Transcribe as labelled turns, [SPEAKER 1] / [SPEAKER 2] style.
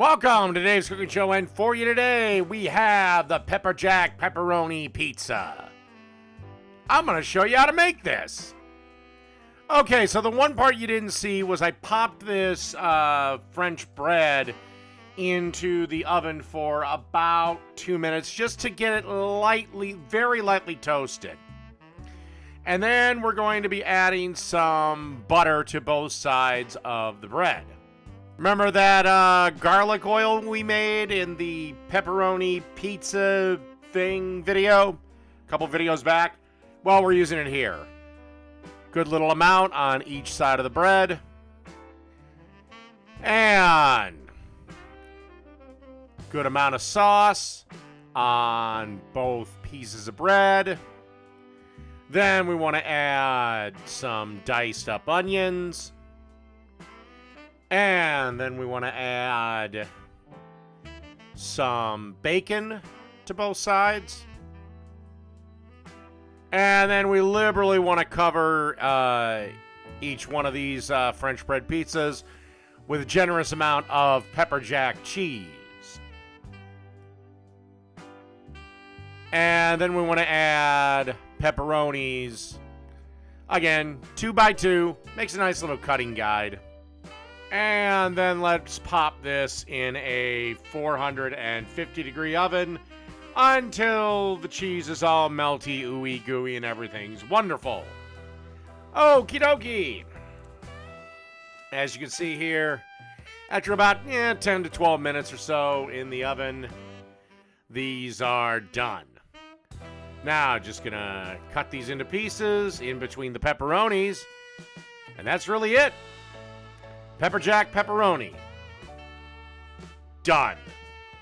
[SPEAKER 1] Welcome to Dave's Cooking Show, and for you today, we have the Pepperjack Pepperoni Pizza. I'm going to show you how to make this. Okay, so the one part you didn't see was I popped this French bread into the oven for about 2 minutes just to get it very lightly toasted. And then we're going to be adding some butter to both sides of the bread. Remember that garlic oil we made in the pepperoni pizza thing video? A couple videos back? Well, we're using it here. Good little amount on each side of the bread. And good amount of sauce on both pieces of bread. Then we want to add some diced up onions. And then we want to add some bacon to both sides. And then we liberally want to cover each one of these French bread pizzas with a generous amount of pepperjack cheese. And then we want to add pepperonis. Again, 2 by 2. Makes a nice little cutting guide. And then let's pop this in a 450 degree oven until the cheese is all melty, ooey gooey, and everything's wonderful. Okie dokie. As you can see here, after about 10 to 12 minutes or so in the oven, these are done. Now, just gonna cut these into pieces in between the pepperonis, and that's really it. Pepperjack Pepperoni. Done.